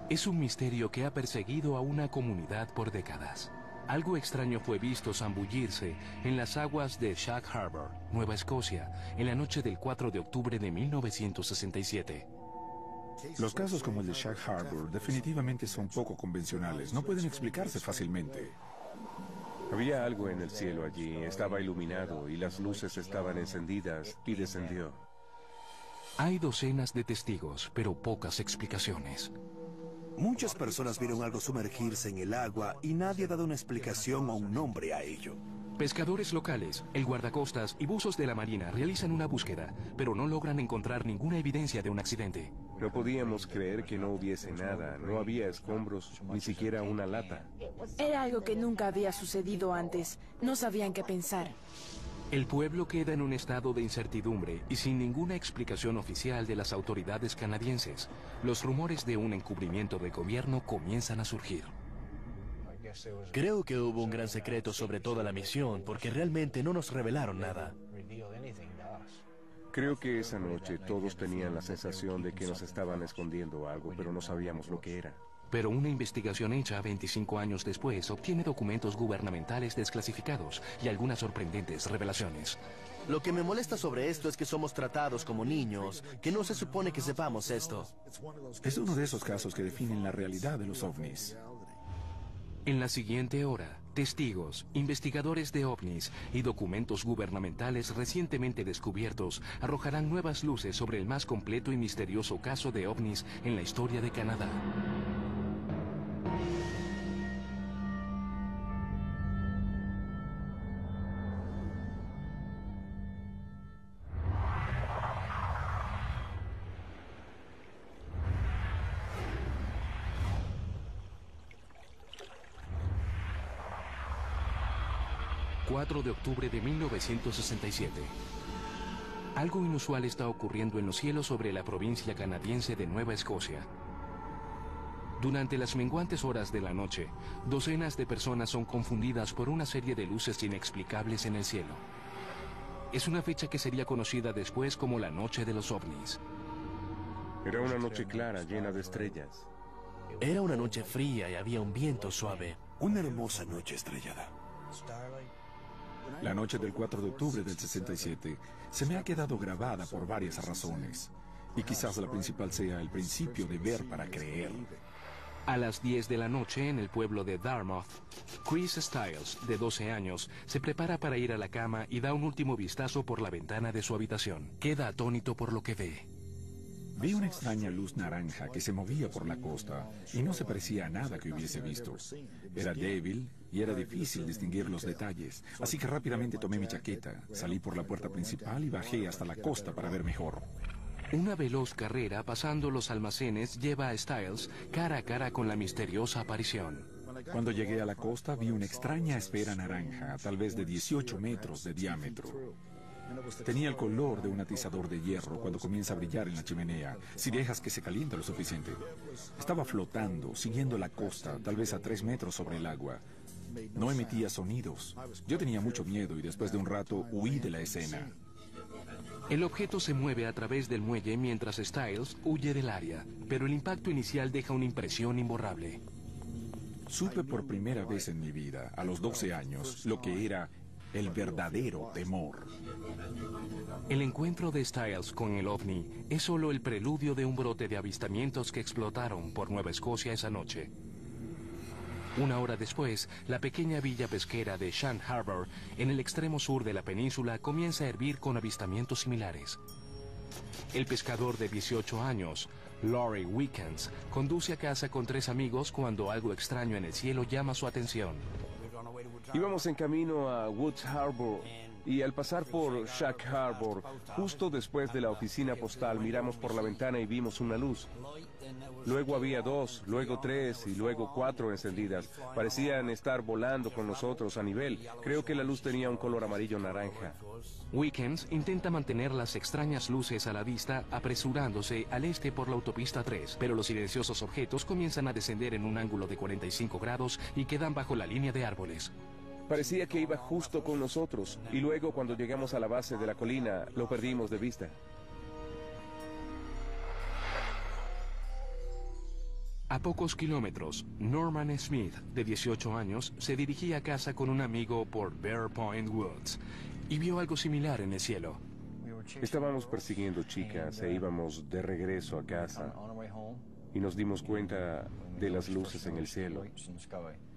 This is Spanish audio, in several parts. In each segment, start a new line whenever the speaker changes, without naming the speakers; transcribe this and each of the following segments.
Es un misterio que ha perseguido a una comunidad por décadas. Algo extraño fue visto zambullirse en las aguas de Shag Harbor, Nueva Escocia, en la noche del 4 de octubre de 1967.
Los casos como el de Shag Harbor definitivamente son poco convencionales, no pueden explicarse fácilmente.
Había algo en el cielo allí, estaba iluminado y las luces estaban encendidas y descendió.
Hay docenas de testigos, pero pocas explicaciones.
Muchas personas vieron algo sumergirse en el agua y nadie ha dado una explicación o un nombre a ello.
Pescadores locales, el guardacostas y buzos de la Marina realizan una búsqueda, pero no logran encontrar ninguna evidencia de un accidente.
No podíamos creer que no hubiese nada, no había escombros, ni siquiera una lata.
Era algo que nunca había sucedido antes. No sabían qué pensar.
El pueblo queda en un estado de incertidumbre y sin ninguna explicación oficial de las autoridades canadienses. Los rumores de un encubrimiento del gobierno comienzan a surgir.
Creo que hubo un gran secreto sobre toda la misión, porque realmente no nos revelaron nada.
Creo que esa noche todos tenían la sensación de que nos estaban escondiendo algo, pero no sabíamos lo que era.
Pero una investigación hecha 25 años después obtiene documentos gubernamentales desclasificados y algunas sorprendentes revelaciones.
Lo que me molesta sobre esto es que somos tratados como niños, que no se supone que sepamos esto.
Es uno de esos casos que definen la realidad de los ovnis.
En la siguiente hora, testigos, investigadores de ovnis y documentos gubernamentales recientemente descubiertos arrojarán nuevas luces sobre el más completo y misterioso caso de ovnis en la historia de Canadá. ...4 de octubre de 1967. Algo inusual está ocurriendo en los cielos sobre la provincia canadiense de Nueva Escocia. Durante las menguantes horas de la noche, docenas de personas son confundidas por una serie de luces inexplicables en el cielo. Es una fecha que sería conocida después como la Noche de los OVNIs.
Era una noche clara, llena de estrellas.
Era una noche fría y había un viento suave.
Una hermosa noche estrellada.
La noche del 4 de octubre del 67 se me ha quedado grabada por varias razones. Y quizás la principal sea el principio de ver para creer.
A las 10 de la noche, en el pueblo de Dartmouth, Chris Stiles, de 12 años, se prepara para ir a la cama y da un último vistazo por la ventana de su habitación. Queda atónito por lo que ve.
Vi una extraña luz naranja que se movía por la costa y no se parecía a nada que hubiese visto. Era débil y era difícil distinguir los detalles, así que rápidamente tomé mi chaqueta, salí por la puerta principal y bajé hasta la costa para ver mejor.
Una veloz carrera pasando los almacenes lleva a Stiles cara a cara con la misteriosa aparición.
Cuando llegué a la costa vi una extraña esfera naranja, tal vez de 18 metros de diámetro. Tenía el color de un atizador de hierro cuando comienza a brillar en la chimenea, si dejas que se caliente lo suficiente. Estaba flotando, siguiendo la costa, tal vez a 3 metros sobre el agua. No emitía sonidos. Yo tenía mucho miedo y después de un rato huí de la escena.
El objeto se mueve a través del muelle mientras Stiles huye del área, pero el impacto inicial deja una impresión imborrable.
Supe por primera vez en mi vida, a los 12 años, lo que era el verdadero temor.
El encuentro de Stiles con el OVNI es solo el preludio de un brote de avistamientos que explotaron por Nueva Escocia esa noche. Una hora después, la pequeña villa pesquera de Shag Harbor, en el extremo sur de la península, comienza a hervir con avistamientos similares. El pescador de 18 años, Laurie Wickens, conduce a casa con 3 amigos cuando algo extraño en el cielo llama su atención.
Íbamos en camino a Woods Harbor y al pasar por Shag Harbor, justo después de la oficina postal, miramos por la ventana y vimos una luz. Luego había 2, luego 3 y luego 4 encendidas. Parecían estar volando con nosotros a nivel. Creo que la luz tenía un color amarillo-naranja.
Wickens intenta mantener las extrañas luces a la vista apresurándose al este por la autopista 3, pero los silenciosos objetos comienzan a descender en un ángulo de 45 grados y quedan bajo la línea de árboles.
Parecía que iba justo con nosotros, y luego cuando llegamos a la base de la colina, lo perdimos de vista.
A pocos kilómetros, Norman Smith, de 18 años, se dirigía a casa con un amigo por Bear Point Woods y vio algo similar en el cielo.
Estábamos persiguiendo chicas e íbamos de regreso a casa y nos dimos cuenta de las luces en el cielo.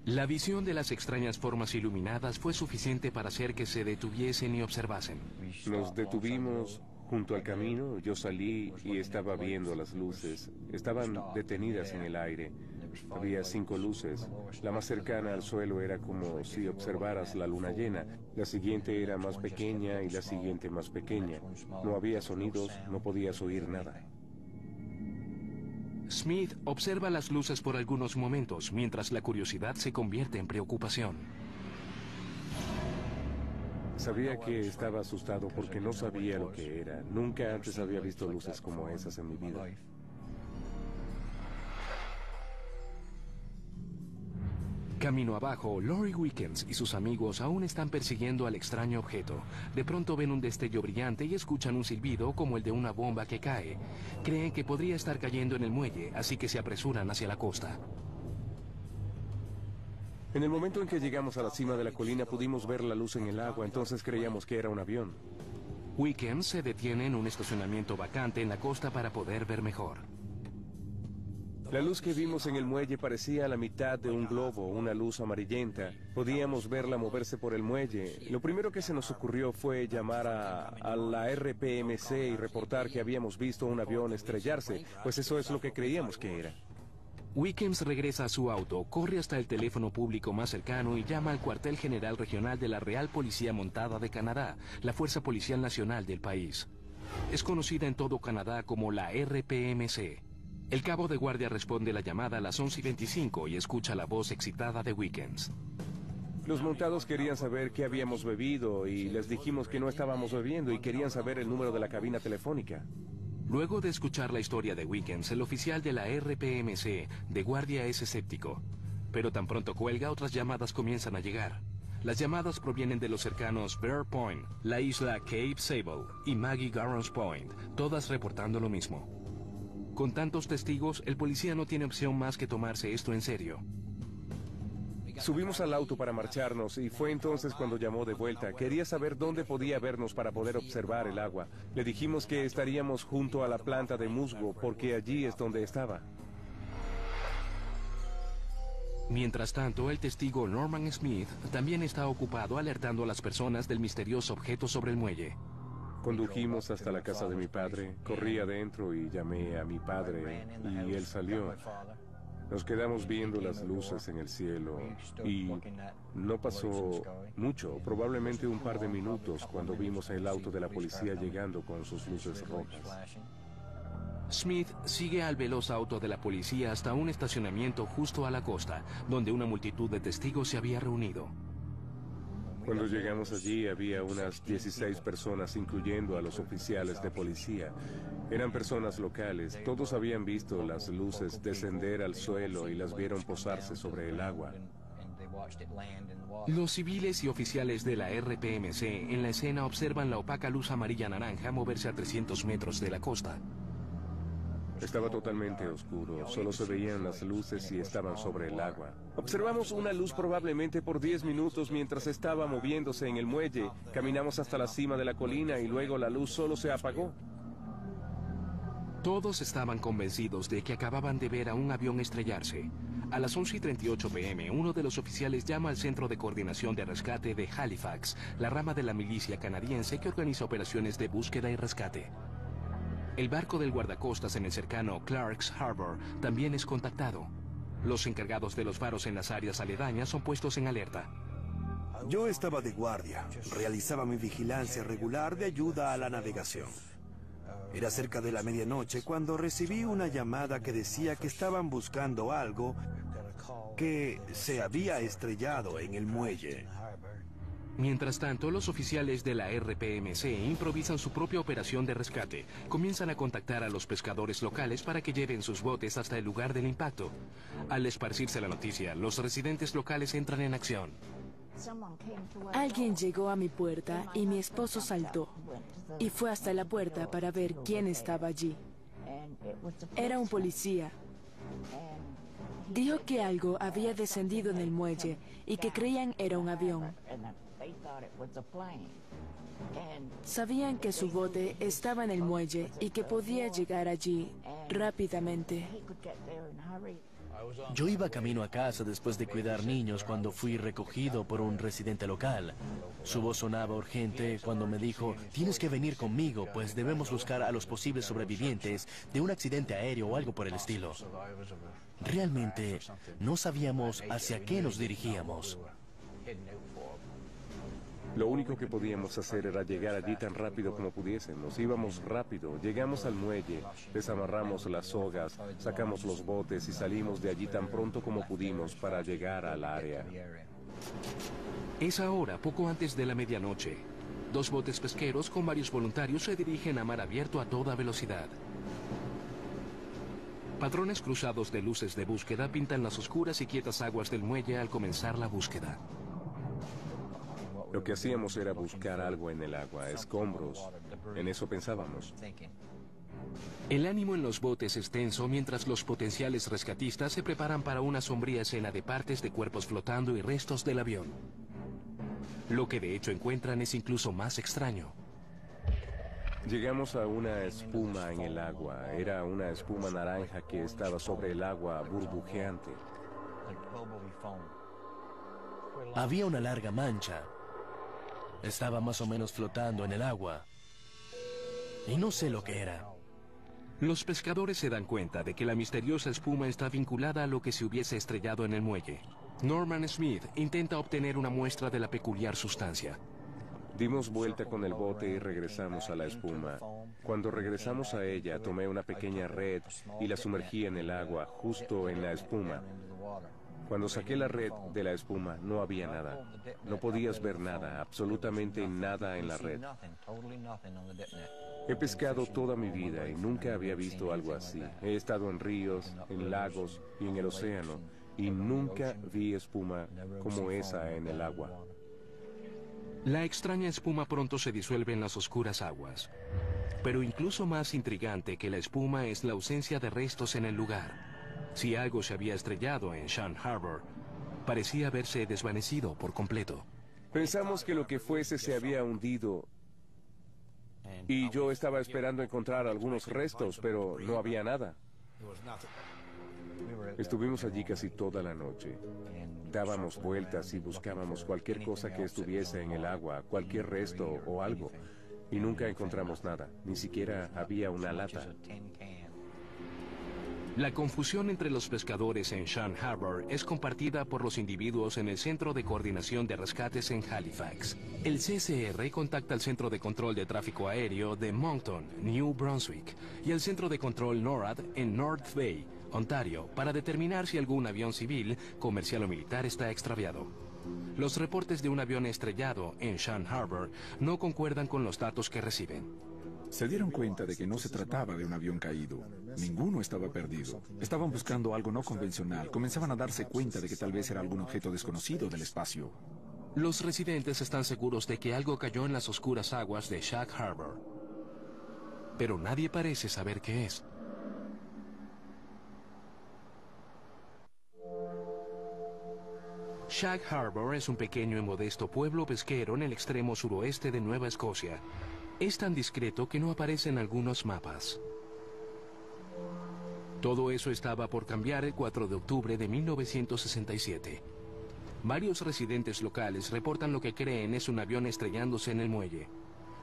La visión de las extrañas formas iluminadas fue suficiente para hacer que se detuviesen y observasen.
Nos detuvimos junto al camino, yo salí y estaba viendo las luces. Estaban detenidas en el aire. Había 5 luces. La más cercana al suelo era como si observaras la luna llena. La siguiente era más pequeña y la siguiente más pequeña. No había sonidos, no podías oír nada.
Smith observa las luces por algunos momentos, mientras la curiosidad se convierte en preocupación.
Sabía que estaba asustado porque no sabía lo que era. Nunca antes había visto luces como esas en mi vida.
Camino abajo, Lori Wickens y sus amigos aún están persiguiendo al extraño objeto. De pronto ven un destello brillante y escuchan un silbido como el de una bomba que cae. Creen que podría estar cayendo en el muelle, así que se apresuran hacia la costa.
En el momento en que llegamos a la cima de la colina pudimos ver la luz en el agua, entonces creíamos que era un avión.
Wickens se detiene en un estacionamiento vacante en la costa para poder ver mejor.
La luz que vimos en el muelle parecía la mitad de un globo, una luz amarillenta. Podíamos verla moverse por el muelle. Lo primero que se nos ocurrió fue llamar a la RPMC y reportar que habíamos visto un avión estrellarse, pues eso es lo que creíamos que era.
Wickens regresa a su auto, corre hasta el teléfono público más cercano y llama al cuartel general regional de la Real Policía Montada de Canadá, la fuerza policial nacional del país. Es conocida en todo Canadá como la RPMC. El cabo de guardia responde la llamada a las 11:25 y escucha la voz excitada de Wickens.
Los montados querían saber qué habíamos bebido y les dijimos que no estábamos bebiendo y querían saber el número de la cabina telefónica.
Luego de escuchar la historia de Wickens, el oficial de la RPMC de guardia es escéptico. Pero tan pronto cuelga, otras llamadas comienzan a llegar. Las llamadas provienen de los cercanos Bear Point, la isla Cape Sable y Maggie Garrons Point, todas reportando lo mismo. Con tantos testigos, el policía no tiene opción más que tomarse esto en serio.
Subimos al auto para marcharnos y fue entonces cuando llamó de vuelta. Quería saber dónde podía vernos para poder observar el agua. Le dijimos que estaríamos junto a la planta de musgo porque allí es donde estaba.
Mientras tanto, el testigo Norman Smith también está ocupado alertando a las personas del misterioso objeto sobre el muelle.
Condujimos hasta la casa de mi padre, corrí adentro y llamé a mi padre y él salió. Nos quedamos viendo las luces en el cielo y no pasó mucho, probablemente un par de minutos, cuando vimos el auto de la policía llegando con sus luces rojas.
Smith sigue al veloz auto de la policía hasta un estacionamiento justo a la costa, donde una multitud de testigos se había reunido.
Cuando llegamos allí había unas 16 personas, incluyendo a los oficiales de policía. Eran personas locales, todos habían visto las luces descender al suelo y las vieron posarse sobre el agua.
Los civiles y oficiales de la RPMC en la escena observan la opaca luz amarilla-naranja moverse a 300 metros de la costa.
Estaba totalmente oscuro, solo se veían las luces y estaban sobre el agua. Observamos una luz probablemente por 10 minutos mientras estaba moviéndose en el muelle. Caminamos hasta la cima de la colina y luego la luz solo se apagó.
Todos estaban convencidos de que acababan de ver a un avión estrellarse. A las 11:38 p.m., uno de los oficiales llama al Centro de Coordinación de Rescate de Halifax, la rama de la milicia canadiense que organiza operaciones de búsqueda y rescate. El barco del guardacostas en el cercano Clark's Harbor también es contactado. Los encargados de los faros en las áreas aledañas son puestos en alerta.
Yo estaba de guardia, realizaba mi vigilancia regular de ayuda a la navegación. Era cerca de la medianoche cuando recibí una llamada que decía que estaban buscando algo que se había estrellado en el muelle.
Mientras tanto, los oficiales de la RPMC improvisan su propia operación de rescate. Comienzan a contactar a los pescadores locales para que lleven sus botes hasta el lugar del impacto. Al esparcirse la noticia, los residentes locales entran en acción.
Alguien llegó a mi puerta y mi esposo saltó y fue hasta la puerta para ver quién estaba allí. Era un policía. Dijo que algo había descendido en el muelle y que creían era un avión. Sabían que su bote estaba en el muelle y que podía llegar allí rápidamente.
Yo iba camino a casa después de cuidar niños cuando fui recogido por un residente local. Su voz sonaba urgente cuando me dijo, tienes que venir conmigo, pues debemos buscar a los posibles sobrevivientes de un accidente aéreo o algo por el estilo. Realmente no sabíamos hacia qué nos dirigíamos.
Lo único que podíamos hacer era llegar allí tan rápido como pudiésemos. Íbamos rápido, llegamos al muelle, desamarramos las sogas, sacamos los botes y salimos de allí tan pronto como pudimos para llegar al área.
Es ahora, poco antes de la medianoche. 2 botes pesqueros con varios voluntarios se dirigen a mar abierto a toda velocidad. Patrones cruzados de luces de búsqueda pintan las oscuras y quietas aguas del muelle al comenzar la búsqueda.
Lo que hacíamos era buscar algo en el agua, escombros. En eso pensábamos.
El ánimo en los botes es tenso mientras los potenciales rescatistas se preparan para una sombría escena de partes de cuerpos flotando y restos del avión. Lo que de hecho encuentran es incluso más extraño.
Llegamos a una espuma en el agua. Era una espuma naranja que estaba sobre el agua burbujeante.
Había una larga mancha. Estaba más o menos flotando en el agua. Y no sé lo que era.
Los pescadores se dan cuenta de que la misteriosa espuma está vinculada a lo que se hubiese estrellado en el muelle. Norman Smith intenta obtener una muestra de la peculiar sustancia.
Dimos vuelta con el bote y regresamos a la espuma. Cuando regresamos a ella, tomé una pequeña red y la sumergí en el agua, justo en la espuma. Cuando saqué la red de la espuma, no había nada. No podías ver nada, absolutamente nada en la red. He pescado toda mi vida y nunca había visto algo así. He estado en ríos, en lagos y en el océano, y nunca vi espuma como esa en el agua.
La extraña espuma pronto se disuelve en las oscuras aguas. Pero incluso más intrigante que la espuma es la ausencia de restos en el lugar. Si algo se había estrellado en Shan Harbor, parecía haberse desvanecido por completo.
Pensamos que lo que fuese se había hundido y yo estaba esperando encontrar algunos restos, pero no había nada. Estuvimos allí casi toda la noche. Dábamos vueltas y buscábamos cualquier cosa que estuviese en el agua, cualquier resto o algo, y nunca encontramos nada, ni siquiera había una lata.
La confusión entre los pescadores en Shan Harbor es compartida por los individuos en el Centro de Coordinación de Rescates en Halifax. El CCR contacta al Centro de Control de Tráfico Aéreo de Moncton, New Brunswick, y al Centro de Control NORAD en North Bay, Ontario, para determinar si algún avión civil, comercial o militar está extraviado. Los reportes de un avión estrellado en Shan Harbor no concuerdan con los datos que reciben.
Se dieron cuenta de que no se trataba de un avión caído. Ninguno estaba perdido. Estaban buscando algo no convencional. Comenzaban a darse cuenta de que tal vez era algún objeto desconocido del espacio.
Los residentes están seguros de que algo cayó en las oscuras aguas de Shag Harbor. Pero nadie parece saber qué es. Shag Harbor es un pequeño y modesto pueblo pesquero en el extremo suroeste de Nueva Escocia. Es tan discreto que no aparece en algunos mapas. Todo eso estaba por cambiar el 4 de octubre de 1967. Varios residentes locales reportan lo que creen es un avión estrellándose en el muelle.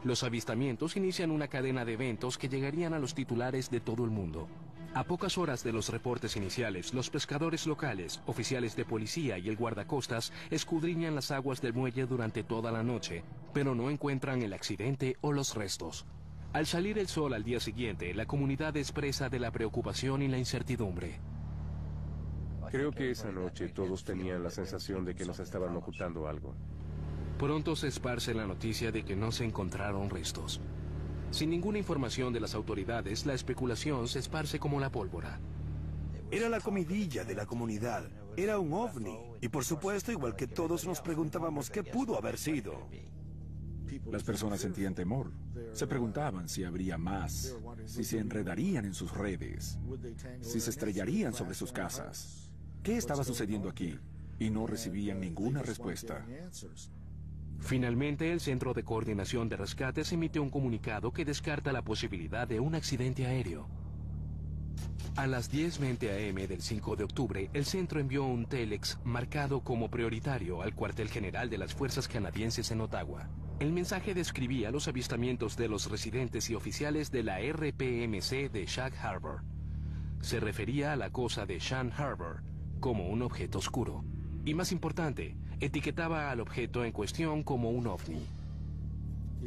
Los avistamientos inician una cadena de eventos que llegarían a los titulares de todo el mundo. A pocas horas de los reportes iniciales, los pescadores locales, oficiales de policía y el guardacostas escudriñan las aguas del muelle durante toda la noche, pero no encuentran el accidente o los restos. Al salir el sol al día siguiente, la comunidad es presa de la preocupación y la incertidumbre.
Creo que esa noche todos tenían la sensación de que nos estaban ocultando algo.
Pronto se esparce la noticia de que no se encontraron restos. Sin ninguna información de las autoridades, la especulación se esparce como la pólvora.
Era la comidilla de la comunidad. Era un ovni. Y por supuesto, igual que todos, nos preguntábamos qué pudo haber sido.
Las personas sentían temor. Se preguntaban si habría más, si se enredarían en sus redes, si se estrellarían sobre sus casas. ¿Qué estaba sucediendo aquí? Y no recibían ninguna respuesta.
Finalmente, el Centro de Coordinación de Rescates emite un comunicado que descarta la posibilidad de un accidente aéreo. A las 10:20 a.m. del 5 de octubre, el centro envió un telex marcado como prioritario al cuartel general de las fuerzas canadienses en Ottawa. El mensaje describía los avistamientos de los residentes y oficiales de la RPMC de Shag Harbor. Se refería a la cosa de Shag Harbor como un objeto oscuro. Y más importante, etiquetaba al objeto en cuestión como un ovni.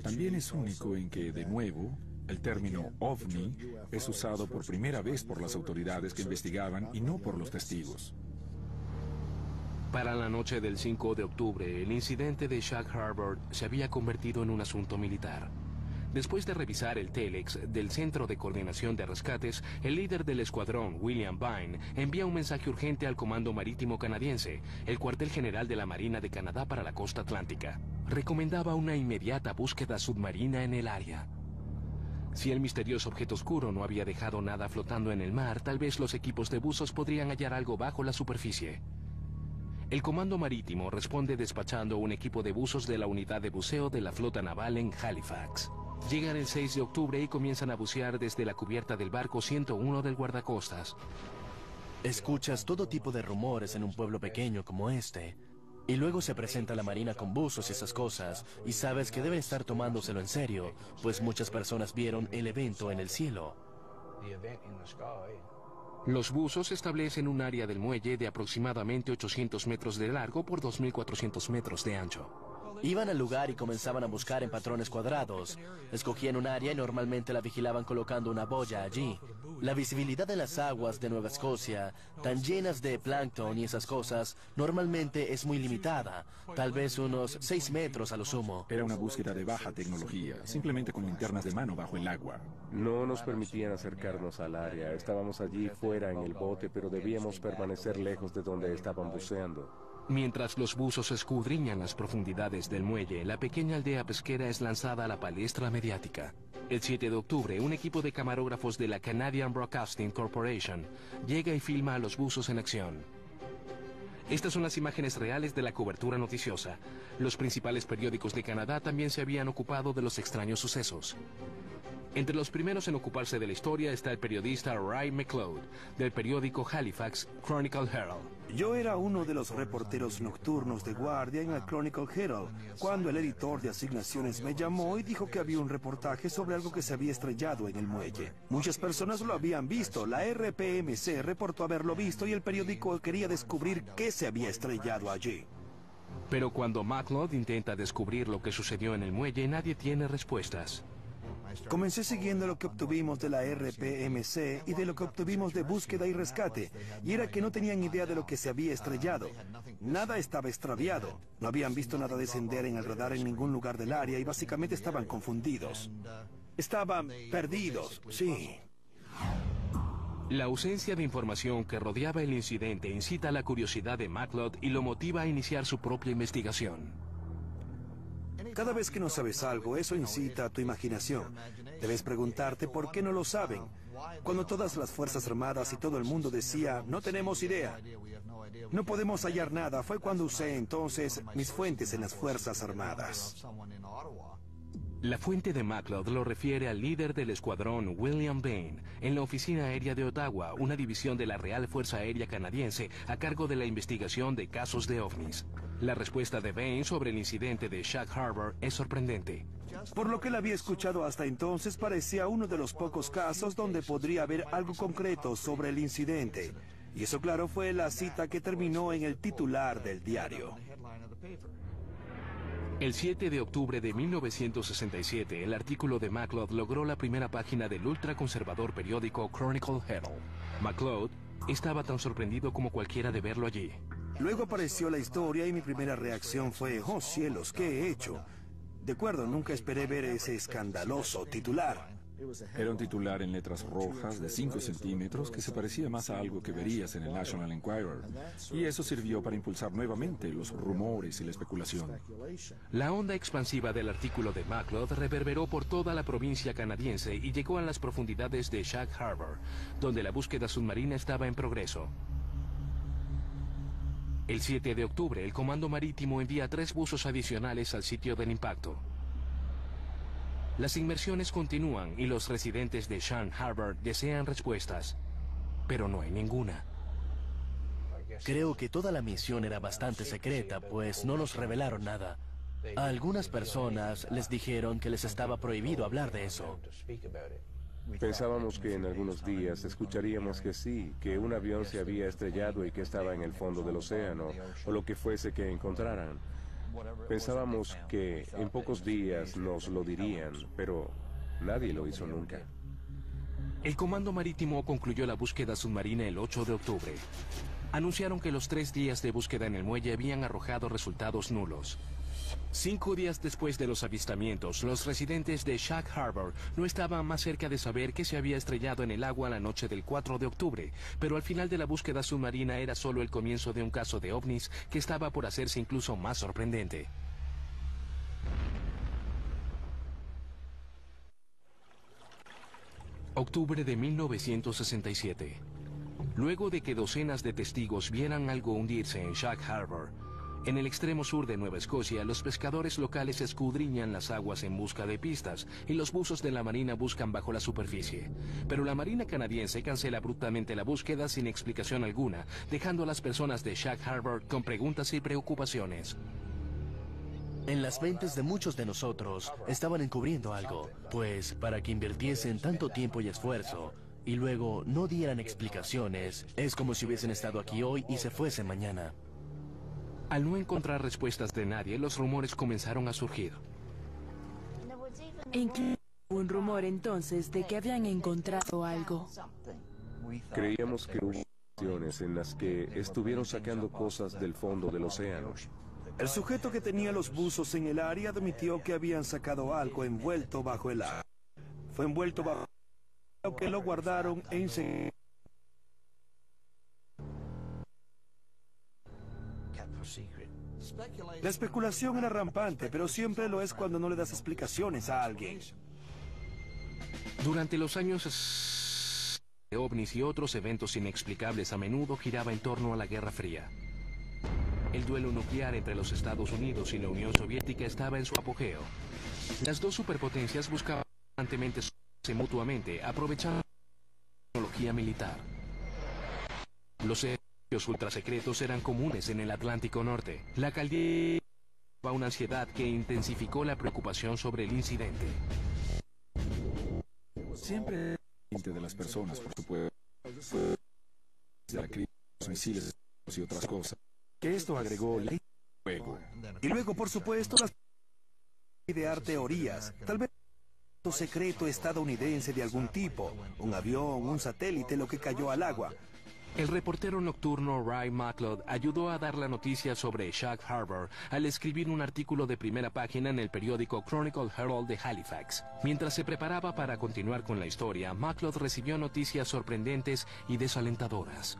También es único en que, de nuevo, el término ovni es usado por primera vez por las autoridades que investigaban y no por los testigos.
Para la noche del 5 de octubre, el incidente de Shag Harbor se había convertido en un asunto militar. Después de revisar el telex del Centro de Coordinación de Rescates, el líder del escuadrón, William Vine, envía un mensaje urgente al Comando Marítimo Canadiense, el cuartel general de la Marina de Canadá para la costa atlántica. Recomendaba una inmediata búsqueda submarina en el área. Si el misterioso objeto oscuro no había dejado nada flotando en el mar, tal vez los equipos de buzos podrían hallar algo bajo la superficie. El Comando Marítimo responde despachando un equipo de buzos de la unidad de buceo de la flota naval en Halifax. Llegan el 6 de octubre y comienzan a bucear desde la cubierta del barco 101 del guardacostas.
Escuchas todo tipo de rumores en un pueblo pequeño como este. Y luego se presenta la marina con buzos y esas cosas, y sabes que deben estar tomándoselo en serio, pues muchas personas vieron el evento en el cielo.
Los buzos establecen un área del muelle de aproximadamente 800 metros de largo por 2.400 metros de ancho.
Iban al lugar y comenzaban a buscar en patrones cuadrados. Escogían un área y normalmente la vigilaban colocando una boya allí. La visibilidad de las aguas de Nueva Escocia, tan llenas de plancton y esas cosas, normalmente es muy limitada, tal vez unos 6 metros a lo sumo.
Era una búsqueda de baja tecnología, simplemente con linternas de mano bajo el agua.
No nos permitían acercarnos al área. Estábamos allí fuera en el bote, pero debíamos permanecer lejos de donde estaban buceando.
Mientras los buzos escudriñan las profundidades del muelle, la pequeña aldea pesquera es lanzada a la palestra mediática. El 7 de octubre, un equipo de camarógrafos de la Canadian Broadcasting Corporation llega y filma a los buzos en acción. Estas son las imágenes reales de la cobertura noticiosa. Los principales periódicos de Canadá también se habían ocupado de los extraños sucesos. Entre los primeros en ocuparse de la historia está el periodista Ray McLeod, del periódico Halifax Chronicle Herald.
Yo era uno de los reporteros nocturnos de guardia en el Chronicle Herald, cuando el editor de asignaciones me llamó y dijo que había un reportaje sobre algo que se había estrellado en el muelle. Muchas personas lo habían visto, la RPMC reportó haberlo visto y el periódico quería descubrir qué se había estrellado allí.
Pero cuando McLeod intenta descubrir lo que sucedió en el muelle, nadie tiene respuestas.
Comencé siguiendo lo que obtuvimos de la RPMC y de lo que obtuvimos de búsqueda y rescate, y era que no tenían idea de lo que se había estrellado. Nada estaba extraviado, no habían visto nada descender en el radar en ningún lugar del área y básicamente estaban confundidos. Estaban perdidos, sí.
La ausencia de información que rodeaba el incidente incita la curiosidad de McLeod y lo motiva a iniciar su propia investigación.
Cada vez que no sabes algo, eso incita a tu imaginación. Debes preguntarte por qué no lo saben. Cuando todas las Fuerzas Armadas y todo el mundo decía, no tenemos idea, no podemos hallar nada, fue cuando usé entonces mis fuentes en las Fuerzas Armadas.
La fuente de McLeod lo refiere al líder del escuadrón, William Bain, en la Oficina Aérea de Ottawa, una división de la Real Fuerza Aérea Canadiense a cargo de la investigación de casos de ovnis. La respuesta de Bain sobre el incidente de Shag Harbor es sorprendente.
Por lo que él había escuchado hasta entonces, parecía uno de los pocos casos donde podría haber algo concreto sobre el incidente. Y eso, claro, fue la cita que terminó en el titular del diario.
El 7 de octubre de 1967, el artículo de McLeod logró la primera página del ultraconservador periódico Chronicle Herald. McLeod estaba tan sorprendido como cualquiera de verlo allí.
Luego apareció la historia y mi primera reacción fue, oh cielos, ¿qué he hecho? De acuerdo, nunca esperé ver ese escandaloso titular.
Era un titular en letras rojas de 5 centímetros que se parecía más a algo que verías en el National Enquirer. Y eso sirvió para impulsar nuevamente los rumores y la especulación.
La onda expansiva del artículo de McLeod reverberó por toda la provincia canadiense y llegó a las profundidades de Shag Harbor, donde la búsqueda submarina estaba en progreso. El 7 de octubre, el Comando Marítimo envía 3 buzos adicionales al sitio del impacto. Las inmersiones continúan y los residentes de Shank Harbor desean respuestas, pero no hay ninguna.
Creo que toda la misión era bastante secreta, pues no nos revelaron nada. A algunas personas les dijeron que les estaba prohibido hablar de eso.
Pensábamos que en algunos días escucharíamos que sí, que un avión se había estrellado y que estaba en el fondo del océano, o lo que fuese que encontraran. Pensábamos que en pocos días nos lo dirían, pero nadie lo hizo nunca.
El Comando Marítimo concluyó la búsqueda submarina el 8 de octubre. Anunciaron que los 3 días de búsqueda en el muelle habían arrojado resultados nulos. 5 días después de los avistamientos, los residentes de Shank Harbor no estaban más cerca de saber que se había estrellado en el agua la noche del 4 de octubre, pero al final de la búsqueda submarina era solo el comienzo de un caso de ovnis que estaba por hacerse incluso más sorprendente. Octubre de 1967. Luego de que docenas de testigos vieran algo hundirse en Shank Harbor, en el extremo sur de Nueva Escocia, los pescadores locales escudriñan las aguas en busca de pistas y los buzos de la Marina buscan bajo la superficie. Pero la Marina canadiense cancela abruptamente la búsqueda sin explicación alguna, dejando a las personas de Shank Harbor con preguntas y preocupaciones.
En las mentes de muchos de nosotros estaban encubriendo algo, pues para que invirtiesen tanto tiempo y esfuerzo y luego no dieran explicaciones, es como si hubiesen estado aquí hoy y se fuesen mañana.
Al no encontrar respuestas de nadie, los rumores comenzaron a surgir.
Incluso un rumor entonces de que habían encontrado algo.
Creíamos que hubo ocasiones en las que estuvieron sacando cosas del fondo del océano.
El sujeto que tenía los buzos en el área admitió que habían sacado algo envuelto bajo el agua. Fue envuelto bajo el agua que lo guardaron en secreto. La especulación era rampante, pero siempre lo es cuando no le das explicaciones a alguien.
Durante los años de ovnis y otros eventos inexplicables a menudo giraba en torno a la Guerra Fría. El duelo nuclear entre los Estados Unidos y la Unión Soviética estaba en su apogeo. Las dos superpotencias buscaban constantemente sobrarse mutuamente, aprovechando la tecnología militar. Los servicios ultrasecretos eran comunes en el Atlántico Norte. La caldeira creaba una ansiedad que intensificó la preocupación sobre el incidente.
Siempre de las personas, por supuesto, de la crisis, los misiles y otras cosas, que esto agregó ley de fuego.
Y luego, por supuesto, las idear teorías, tal vez un secreto estadounidense de algún tipo, un avión, un satélite, lo que cayó al agua.
El reportero nocturno Ray McLeod ayudó a dar la noticia sobre Shank Harbor al escribir un artículo de primera página en el periódico Chronicle Herald de Halifax. Mientras se preparaba para continuar con la historia, McLeod recibió noticias sorprendentes y desalentadoras.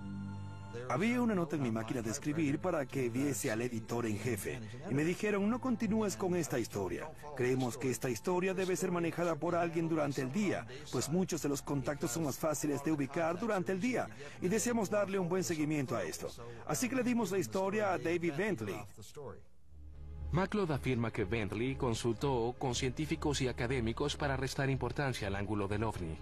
Había una nota en mi máquina de escribir para que viese al editor en jefe. Y me dijeron, no continúes con esta historia. Creemos que esta historia debe ser manejada por alguien durante el día, pues muchos de los contactos son más fáciles de ubicar durante el día. Y deseamos darle un buen seguimiento a esto. Así que le dimos la historia a David Bentley.
McLeod afirma que Bentley consultó con científicos y académicos para restar importancia al ángulo del ovni.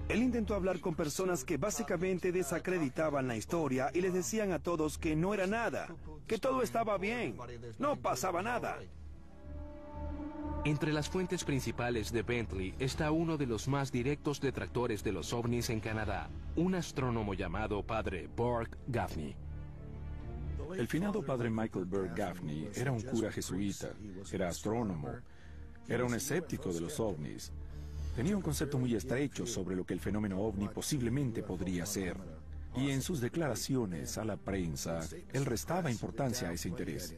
Él intentó hablar con personas que básicamente desacreditaban la historia y les decían a todos que no era nada, que todo estaba bien, no pasaba nada.
Entre las fuentes principales de Bentley está uno de los más directos detractores de los ovnis en Canadá, un astrónomo llamado Padre Burke Gaffney.
El finado padre Michael Burke Gaffney era un cura jesuita, era astrónomo, era un escéptico de los ovnis. Tenía un concepto muy estrecho sobre lo que el fenómeno ovni posiblemente podría ser. Y en sus declaraciones a la prensa, él restaba importancia a ese interés.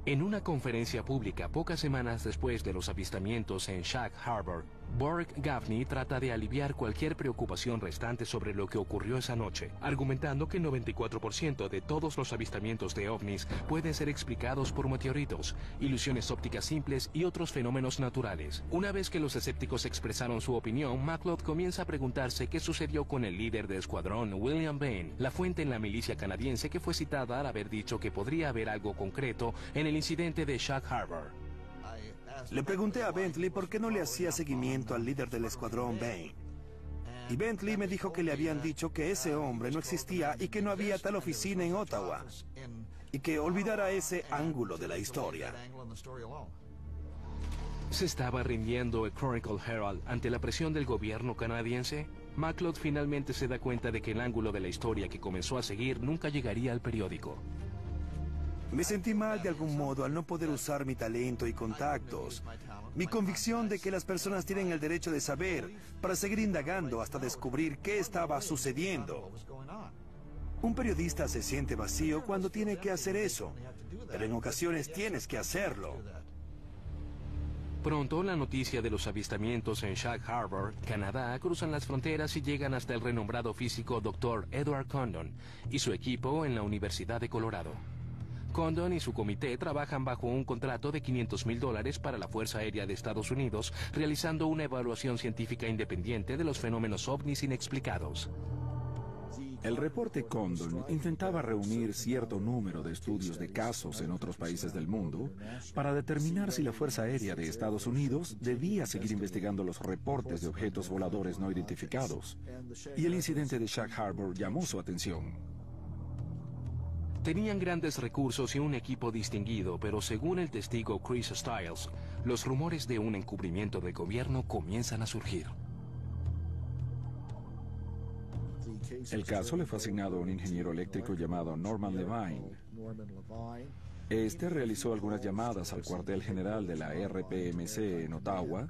En una conferencia pública pocas semanas después de los avistamientos en Shank Harbor, Borg Gaffney trata de aliviar cualquier preocupación restante sobre lo que ocurrió esa noche, argumentando que el 94% de todos los avistamientos de ovnis pueden ser explicados por meteoritos, ilusiones ópticas simples y otros fenómenos naturales. Una vez que los escépticos expresaron su opinión, McLeod comienza a preguntarse qué sucedió con el líder del escuadrón, William Bain, la fuente en la milicia canadiense que fue citada al haber dicho que podría haber algo concreto en el incidente de Shag Harbor.
Le pregunté a Bentley por qué no le hacía seguimiento al líder del escuadrón Bain. Y Bentley me dijo que le habían dicho que ese hombre no existía y que no había tal oficina en Ottawa. Y que olvidara ese ángulo de la historia.
¿Se estaba rindiendo el Chronicle Herald ante la presión del gobierno canadiense? McLeod finalmente se da cuenta de que el ángulo de la historia que comenzó a seguir nunca llegaría al periódico.
Me sentí mal de algún modo al no poder usar mi talento y contactos. Mi convicción de que las personas tienen el derecho de saber para seguir indagando hasta descubrir qué estaba sucediendo. Un periodista se siente vacío cuando tiene que hacer eso, pero en ocasiones tienes que hacerlo.
Pronto la noticia de los avistamientos en Shag Harbor, Canadá, cruzan las fronteras y llegan hasta el renombrado físico Dr. Edward Condon y su equipo en la Universidad de Colorado. Condon y su comité trabajan bajo un contrato de $500,000 para la Fuerza Aérea de Estados Unidos, realizando una evaluación científica independiente de los fenómenos ovnis inexplicados.
El reporte Condon intentaba reunir cierto número de estudios de casos en otros países del mundo para determinar si la Fuerza Aérea de Estados Unidos debía seguir investigando los reportes de objetos voladores no identificados. Y el incidente de Shag Harbor llamó su atención.
Tenían grandes recursos y un equipo distinguido, pero según el testigo Chris Stiles, los rumores de un encubrimiento del gobierno comienzan a surgir.
El caso le fue asignado a un ingeniero eléctrico llamado Norman Levine. Este realizó algunas llamadas al cuartel general de la RPMC en Ottawa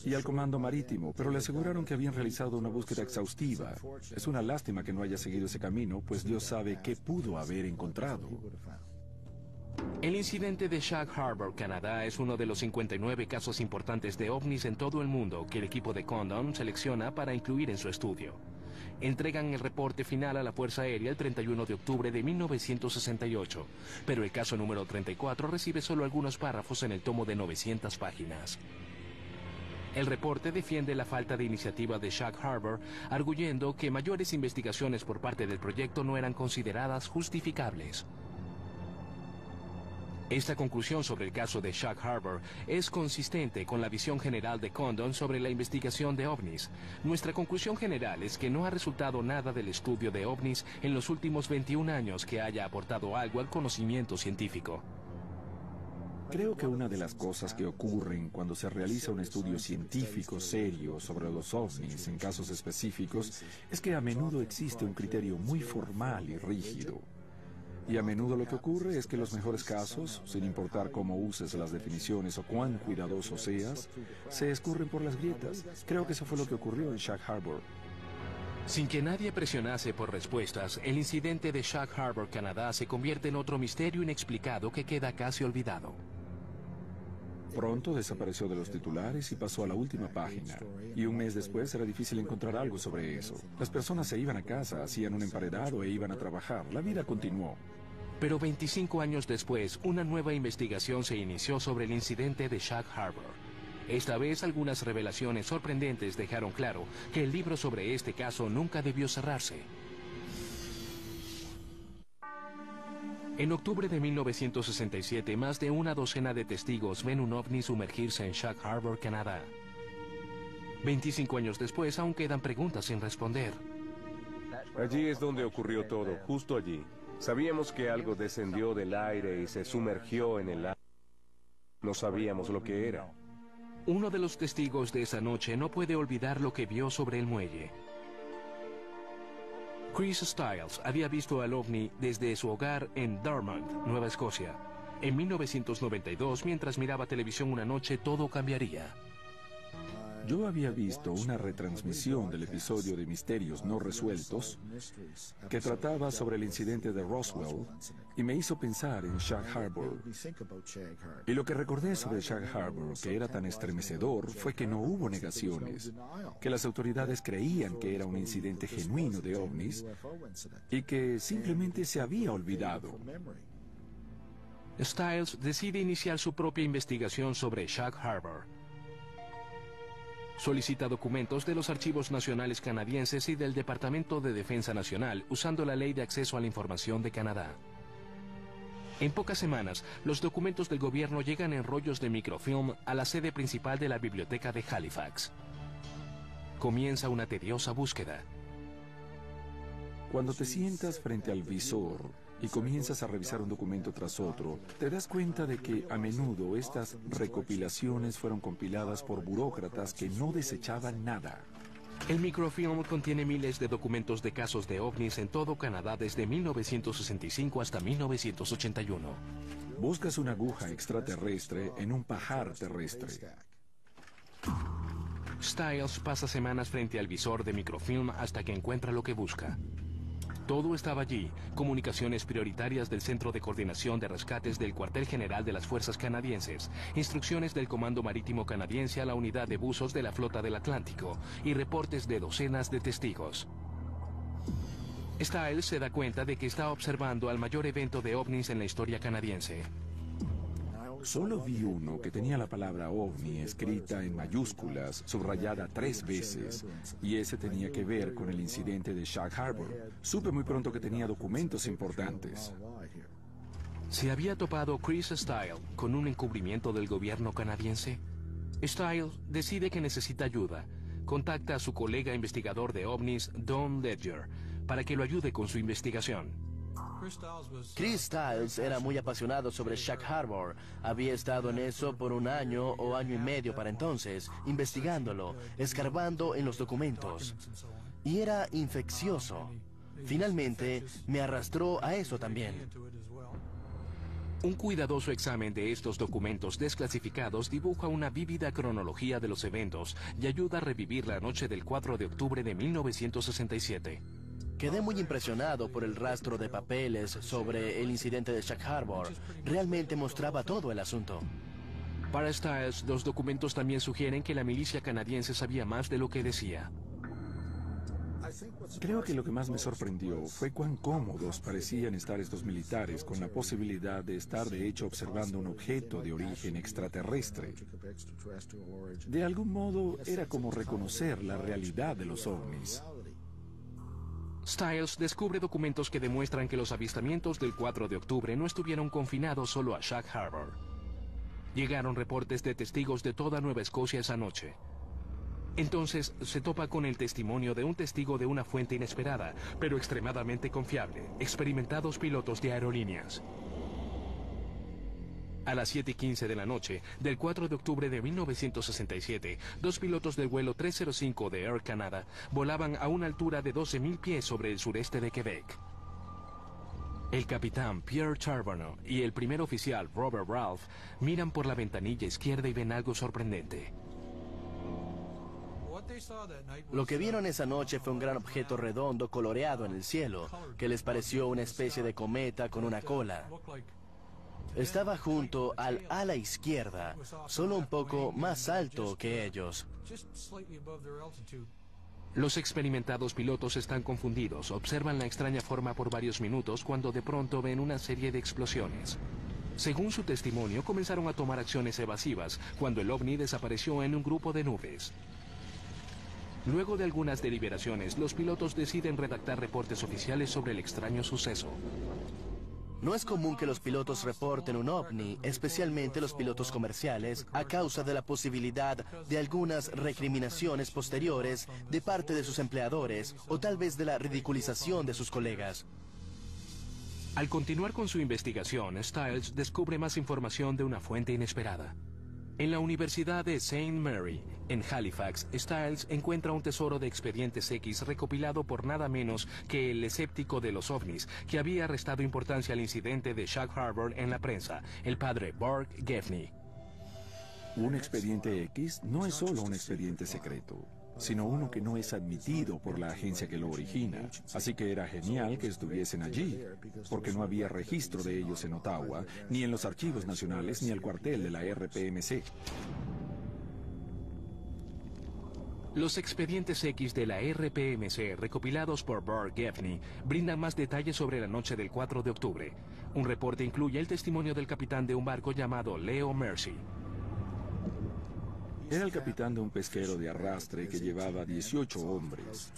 y al comando marítimo, pero le aseguraron que habían realizado una búsqueda exhaustiva. Es una lástima que no haya seguido ese camino, pues Dios sabe qué pudo haber encontrado.
El incidente de Shag Harbor, Canadá, es uno de los 59 casos importantes de ovnis en todo el mundo que el equipo de Condon selecciona para incluir en su estudio. Entregan el reporte final a la Fuerza Aérea el 31 de octubre de 1968, pero el caso número 34 recibe solo algunos párrafos en el tomo de 900 páginas. El reporte defiende la falta de iniciativa de Shag Harbor, arguyendo que mayores investigaciones por parte del proyecto no eran consideradas justificables. Esta conclusión sobre el caso de Shag Harbor es consistente con la visión general de Condon sobre la investigación de ovnis. Nuestra conclusión general es que no ha resultado nada del estudio de ovnis en los últimos 21 años que haya aportado algo al conocimiento científico.
Creo que una de las cosas que ocurren cuando se realiza un estudio científico serio sobre los ovnis en casos específicos es que a menudo existe un criterio muy formal y rígido. Y a menudo lo que ocurre es que los mejores casos, sin importar cómo uses las definiciones o cuán cuidadoso seas, se escurren por las grietas. Creo que eso fue lo que ocurrió en Shag Harbor.
Sin que nadie presionase por respuestas, el incidente de Shag Harbor, Canadá, se convierte en otro misterio inexplicado que queda casi olvidado.
Pronto desapareció de los titulares y pasó a la última página. Y un mes después era difícil encontrar algo sobre eso. Las personas se iban a casa, hacían un emparedado e iban a trabajar. La vida continuó.
Pero 25 años después, una nueva investigación se inició sobre el incidente de Shag Harbor. Esta vez, algunas revelaciones sorprendentes dejaron claro que el libro sobre este caso nunca debió cerrarse. En octubre de 1967, más de una docena de testigos ven un ovni sumergirse en Shag Harbor, Canadá. 25 años después, aún quedan preguntas sin responder.
Allí es donde ocurrió todo, justo allí. Sabíamos que algo descendió del aire y se sumergió en el agua. No sabíamos lo que era.
Uno de los testigos de esa noche no puede olvidar lo que vio sobre el muelle. Chris Stiles había visto al ovni desde su hogar en Dartmouth, Nueva Escocia. En 1992, mientras miraba televisión una noche, todo cambiaría.
Yo había visto una retransmisión del episodio de Misterios No Resueltos que trataba sobre el incidente de Roswell y me hizo pensar en Shag Harbor. Y lo que recordé sobre Shag Harbor, que era tan estremecedor, fue que no hubo negaciones, que las autoridades creían que era un incidente genuino de ovnis y que simplemente se había olvidado.
Stiles decide iniciar su propia investigación sobre Shag Harbor. Solicita documentos de los archivos nacionales canadienses y del Departamento de Defensa Nacional usando la Ley de Acceso a la Información de Canadá. En pocas semanas, los documentos del gobierno llegan en rollos de microfilm a la sede principal de la biblioteca de Halifax. Comienza una tediosa búsqueda.
Cuando te sientas frente al visor y comienzas a revisar un documento tras otro, te das cuenta de que a menudo estas recopilaciones fueron compiladas por burócratas que no desechaban nada.
El microfilm contiene miles de documentos de casos de ovnis en todo Canadá desde 1965 hasta 1981.
Buscas una aguja extraterrestre en un pajar terrestre.
Stiles pasa semanas frente al visor de microfilm hasta que encuentra lo que busca. Todo estaba allí: comunicaciones prioritarias del Centro de Coordinación de Rescates del Cuartel General de las Fuerzas Canadienses, instrucciones del Comando Marítimo Canadiense a la Unidad de Buzos de la Flota del Atlántico y reportes de docenas de testigos. Stiles se da cuenta de que está observando al mayor evento de ovnis en la historia canadiense.
Solo vi uno que tenía la palabra ovni escrita en mayúsculas, subrayada 3 veces, y ese tenía que ver con el incidente de Shag Harbor. Supe muy pronto que tenía documentos importantes.
¿Se había topado Chris Stiles con un encubrimiento del gobierno canadiense? Stiles decide que necesita ayuda. Contacta a su colega investigador de ovnis, Don Ledger, para que lo ayude con su investigación.
Chris Stiles era muy apasionado sobre Shag Harbor. Había estado en eso por 1 año o año y medio para entonces, investigándolo, escarbando en los documentos. Y era infeccioso. Finalmente, me arrastró a eso también.
Un cuidadoso examen de estos documentos desclasificados dibuja una vívida cronología de los eventos y ayuda a revivir la noche del 4 de octubre de 1967.
Quedé muy impresionado por el rastro de papeles sobre el incidente de Shag Harbor. Realmente mostraba todo el asunto.
Para Stiles, los documentos también sugieren que la milicia canadiense sabía más de lo que decía.
Creo que lo que más me sorprendió fue cuán cómodos parecían estar estos militares con la posibilidad de estar de hecho observando un objeto de origen extraterrestre. De algún modo era como reconocer la realidad de los ovnis.
Stiles descubre documentos que demuestran que los avistamientos del 4 de octubre no estuvieron confinados solo a Shag Harbor. Llegaron reportes de testigos de toda Nueva Escocia esa noche. Entonces se topa con el testimonio de un testigo de una fuente inesperada, pero extremadamente confiable: experimentados pilotos de aerolíneas. A las 7:15 de la noche del 4 de octubre de 1967, 2 pilotos del vuelo 305 de Air Canada volaban a una altura de 12,000 pies sobre el sureste de Quebec. El capitán Pierre Charbonneau y el primer oficial Robert Ralph miran por la ventanilla izquierda y ven algo sorprendente.
Lo que vieron esa noche fue un gran objeto redondo coloreado en el cielo, que les pareció una especie de cometa con una cola. Estaba junto al ala izquierda, solo un poco más alto que ellos.
Los experimentados pilotos están confundidos, observan la extraña forma por varios minutos cuando de pronto ven una serie de explosiones. Según su testimonio, comenzaron a tomar acciones evasivas cuando el ovni desapareció en un grupo de nubes. Luego de algunas deliberaciones, los pilotos deciden redactar reportes oficiales sobre el extraño suceso.
No es común que los pilotos reporten un ovni, especialmente los pilotos comerciales, a causa de la posibilidad de algunas recriminaciones posteriores de parte de sus empleadores o tal vez de la ridiculización de sus colegas.
Al continuar con su investigación, Stiles descubre más información de una fuente inesperada. En la Universidad de St. Mary, en Halifax, Stiles encuentra un tesoro de expedientes X recopilado por nada menos que el escéptico de los ovnis, que había restado importancia al incidente de Shag Harbor en la prensa, el padre Burke Gaffney.
Un expediente X no es solo un expediente secreto, sino uno que no es admitido por la agencia que lo origina. Así que era genial que estuviesen allí, porque no había registro de ellos en Ottawa, ni en los archivos nacionales, ni el cuartel de la RPMC.
Los expedientes X de la RPMC, recopilados por Bart Gaffney, brindan más detalles sobre la noche del 4 de octubre. Un reporte incluye el testimonio del capitán de un barco llamado Leo Mercy.
Era el capitán de un pesquero de arrastre que llevaba 18 hombres.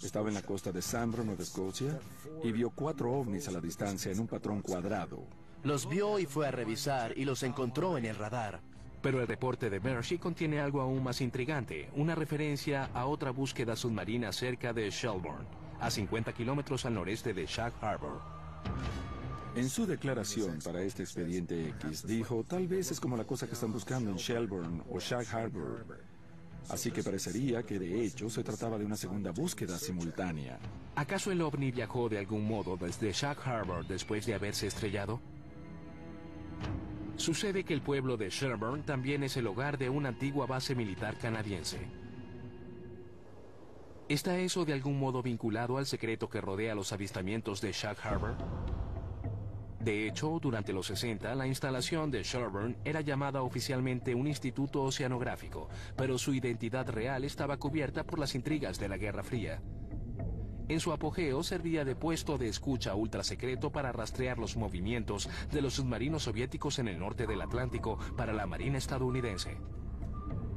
Estaba en la costa de Sambro, Nueva Escocia, y vio 4 ovnis a la distancia en un patrón cuadrado.
Los vio y fue a revisar y los encontró en el radar.
Pero el reporte de Mercy contiene algo aún más intrigante, una referencia a otra búsqueda submarina cerca de Shelburne, a 50 kilómetros al noreste de Shag Harbor.
En su declaración para este expediente X, dijo, tal vez es como la cosa que están buscando en Shelburne o Shag Harbor. Así que parecería que de hecho se trataba de una segunda búsqueda simultánea.
¿Acaso el ovni viajó de algún modo desde Shag Harbor después de haberse estrellado? Sucede que el pueblo de Shelburne también es el hogar de una antigua base militar canadiense. ¿Está eso de algún modo vinculado al secreto que rodea los avistamientos de Shag Harbor? De hecho, durante los 60, la instalación de Shelburne era llamada oficialmente un instituto oceanográfico, pero su identidad real estaba cubierta por las intrigas de la Guerra Fría. En su apogeo servía de puesto de escucha ultrasecreto para rastrear los movimientos de los submarinos soviéticos en el norte del Atlántico para la Marina estadounidense.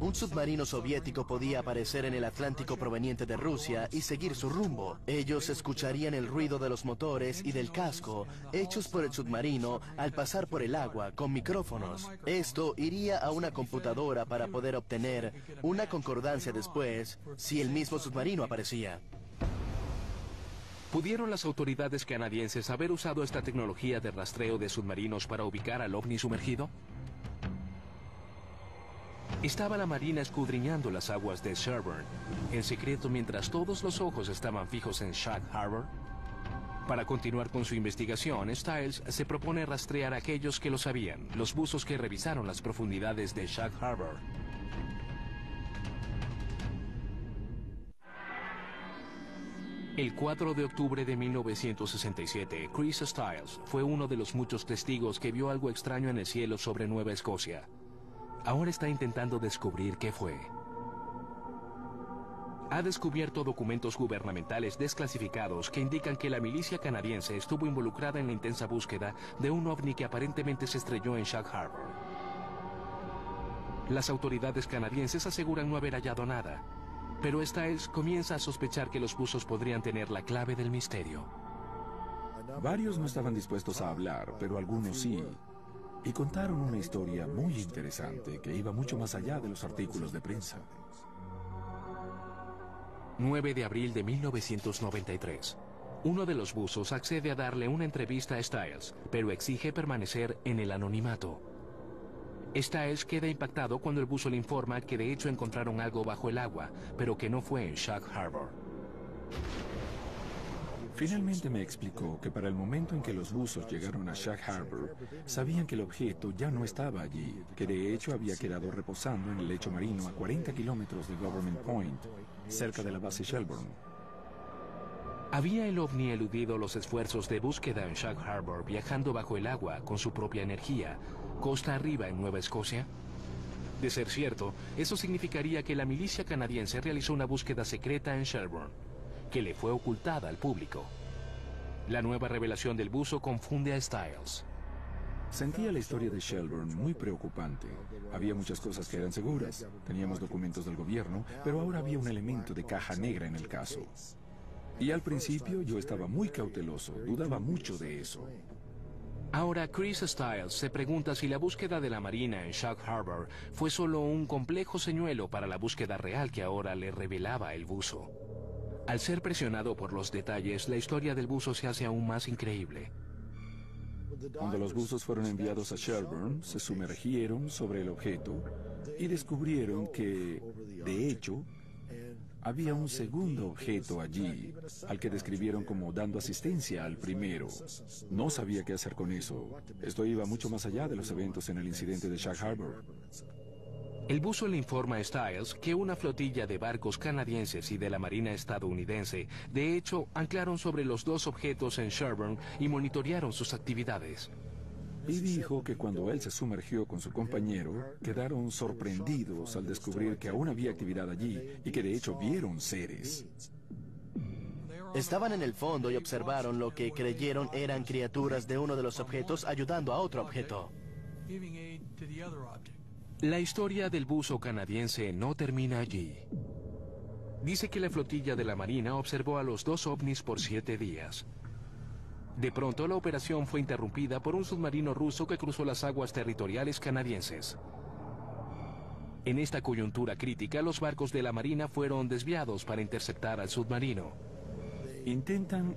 Un submarino soviético podía aparecer en el Atlántico proveniente de Rusia y seguir su rumbo. Ellos escucharían el ruido de los motores y del casco, hechos por el submarino al pasar por el agua con micrófonos. Esto iría a una computadora para poder obtener una concordancia después si el mismo submarino aparecía.
¿Pudieron las autoridades canadienses haber usado esta tecnología de rastreo de submarinos para ubicar al ovni sumergido? Estaba la Marina escudriñando las aguas de Shelburne, en secreto mientras todos los ojos estaban fijos en Shag Harbor. Para continuar con su investigación, Stiles se propone rastrear a aquellos que lo sabían, los buzos que revisaron las profundidades de Shag Harbor. El 4 de octubre de 1967, Chris Stiles fue uno de los muchos testigos que vio algo extraño en el cielo sobre Nueva Escocia. Ahora está intentando descubrir qué fue. Ha descubierto documentos gubernamentales desclasificados que indican que la milicia canadiense estuvo involucrada en la intensa búsqueda de un ovni que aparentemente se estrelló en Shag Harbor. Las autoridades canadienses aseguran no haber hallado nada, pero Stiles comienza a sospechar que los buzos podrían tener la clave del misterio.
Varios no estaban dispuestos a hablar, pero algunos sí. Y contaron una historia muy interesante que iba mucho más allá de los artículos de prensa.
9 de abril de 1993. Uno de los buzos accede a darle una entrevista a Stiles, pero exige permanecer en el anonimato. Stiles queda impactado cuando el buzo le informa que de hecho encontraron algo bajo el agua, pero que no fue en Shag Harbor.
Finalmente me explicó que para el momento en que los buzos llegaron a Shag Harbor, sabían que el objeto ya no estaba allí, que de hecho había quedado reposando en el lecho marino a 40 kilómetros de Government Point, cerca de la base Shelburne.
¿Había el ovni eludido los esfuerzos de búsqueda en Shag Harbor viajando bajo el agua con su propia energía, costa arriba en Nueva Escocia? De ser cierto, eso significaría que la milicia canadiense realizó una búsqueda secreta en Shelburne, que le fue ocultada al público. La nueva revelación del buzo confunde a Stiles.
Sentía la historia de Shelburne muy preocupante. Había muchas cosas que eran seguras. Teníamos documentos del gobierno, pero ahora había un elemento de caja negra en el caso. Y al principio yo estaba muy cauteloso, dudaba mucho de eso.
Ahora Chris Stiles se pregunta si la búsqueda de la Marina en Shag Harbor fue solo un complejo señuelo para la búsqueda real que ahora le revelaba el buzo. Al ser presionado por los detalles, la historia del buzo se hace aún más increíble.
Cuando los buzos fueron enviados a Shelburne, se sumergieron sobre el objeto y descubrieron que, de hecho, había un segundo objeto allí, al que describieron como dando asistencia al primero. No sabía qué hacer con eso. Esto iba mucho más allá de los eventos en el incidente de Shag Harbor.
El buzo le informa a Stiles que una flotilla de barcos canadienses y de la Marina estadounidense, de hecho, anclaron sobre los dos objetos en Sherburne y monitorearon sus actividades.
Y dijo que cuando él se sumergió con su compañero, quedaron sorprendidos al descubrir que aún había actividad allí y que de hecho vieron seres.
Estaban en el fondo y observaron lo que creyeron eran criaturas de uno de los objetos ayudando a otro objeto.
La historia del buzo canadiense no termina allí. Dice que la flotilla de la Marina observó a los dos ovnis por 7 días. De pronto, la operación fue interrumpida por un submarino ruso que cruzó las aguas territoriales canadienses. En esta coyuntura crítica, los barcos de la Marina fueron desviados para interceptar al submarino.
Intentan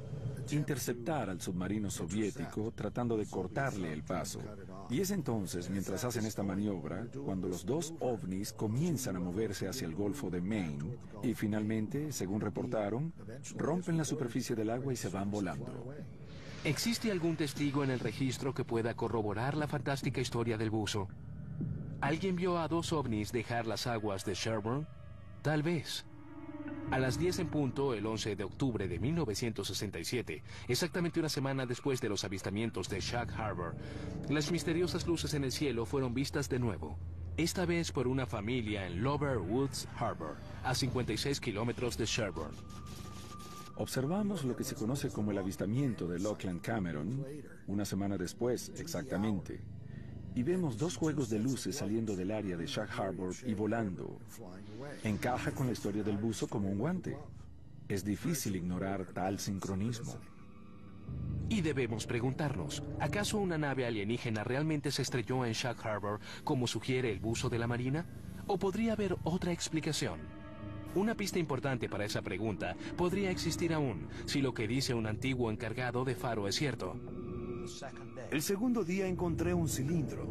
interceptar al submarino soviético tratando de cortarle el paso. Y es entonces, mientras hacen esta maniobra, cuando los dos ovnis comienzan a moverse hacia el Golfo de Maine y finalmente, según reportaron, rompen la superficie del agua y se van volando.
¿Existe algún testigo en el registro que pueda corroborar la fantástica historia del buzo? ¿Alguien vio a dos ovnis dejar las aguas de Sherburne? Tal vez. A las 10 en punto, el 11 de octubre de 1967, exactamente una semana después de los avistamientos de Shag Harbor, las misteriosas luces en el cielo fueron vistas de nuevo. Esta vez por una familia en Lower Woods Harbor, a 56 kilómetros de Sherburne.
Observamos lo que se conoce como el avistamiento de Lachlan Cameron, una semana después, exactamente. Y vemos dos juegos de luces saliendo del área de Shag Harbor y volando. Encaja con la historia del buzo como un guante. Es difícil ignorar tal sincronismo.
Y debemos preguntarnos, ¿acaso una nave alienígena realmente se estrelló en Shag Harbor como sugiere el buzo de la Marina? ¿O podría haber otra explicación? Una pista importante para esa pregunta podría existir aún, si lo que dice un antiguo encargado de faro es cierto.
El segundo día encontré un cilindro.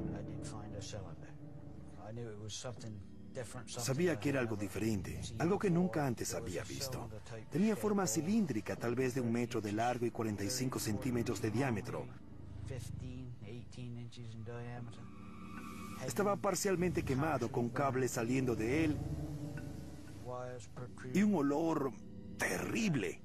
Sabía que era algo diferente, algo que nunca antes había visto. Tenía forma cilíndrica, tal vez de 1 metro de largo y 45 centímetros de diámetro. Estaba parcialmente quemado, con cables saliendo de él y un olor terrible.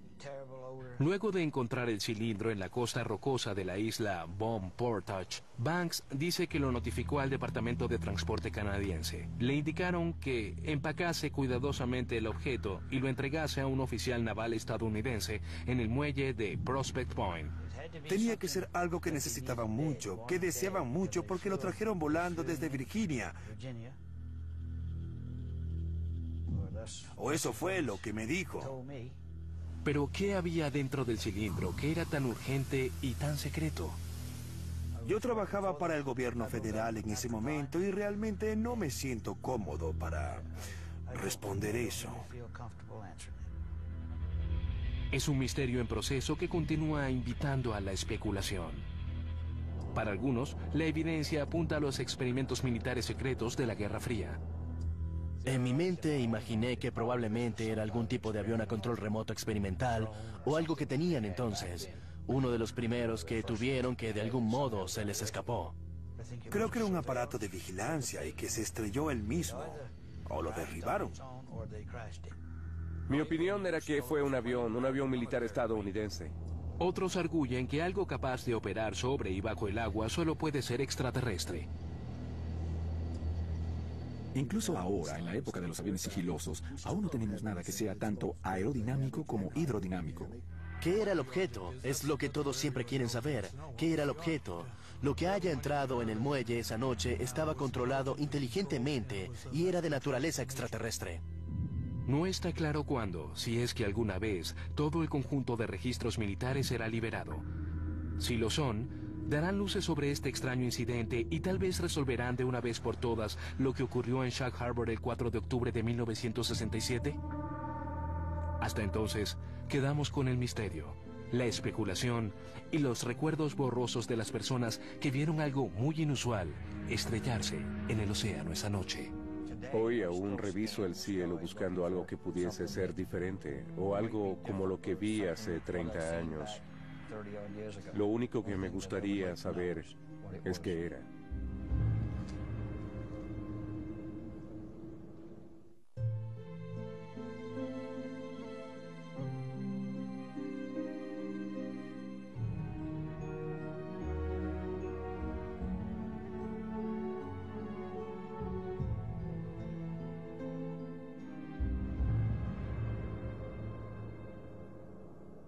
Luego de encontrar el cilindro en la costa rocosa de la isla Bon Portage, Banks dice que lo notificó al Departamento de Transporte canadiense. Le indicaron que empacase cuidadosamente el objeto y lo entregase a un oficial naval estadounidense en el muelle de Prospect Point.
Tenía que ser algo que necesitaban mucho, que deseaban mucho porque lo trajeron volando desde Virginia. O eso fue lo que me dijo.
Pero ¿qué había dentro del cilindro que era tan urgente y tan secreto?
Yo trabajaba para el gobierno federal en ese momento y realmente no me siento cómodo para responder eso.
Es un misterio en proceso que continúa invitando a la especulación. Para algunos, la evidencia apunta a los experimentos militares secretos de la Guerra Fría.
En mi mente imaginé que probablemente era algún tipo de avión a control remoto experimental o algo que tenían entonces. Uno de los primeros que tuvieron que de algún modo se les escapó.
Creo que era un aparato de vigilancia y que se estrelló él mismo. O lo derribaron.
Mi opinión era que fue un avión militar estadounidense.
Otros arguyen que algo capaz de operar sobre y bajo el agua solo puede ser extraterrestre.
Incluso ahora, en la época de los aviones sigilosos, aún no tenemos nada que sea tanto aerodinámico como hidrodinámico.
¿Qué era el objeto? Es lo que todos siempre quieren saber. ¿Qué era el objeto? Lo que haya entrado en el muelle esa noche estaba controlado inteligentemente y era de naturaleza extraterrestre.
No está claro cuándo, si es que alguna vez, todo el conjunto de registros militares será liberado. Si lo son, darán luces sobre este extraño incidente y tal vez resolverán de una vez por todas lo que ocurrió en Shag Harbor el 4 de octubre de 1967. Hasta entonces, quedamos con el misterio, la especulación y los recuerdos borrosos de las personas que vieron algo muy inusual estrellarse en el océano esa noche.
Hoy aún reviso el cielo buscando algo que pudiese ser diferente o algo como lo que vi hace 30 años. Lo único que me gustaría saber es qué era.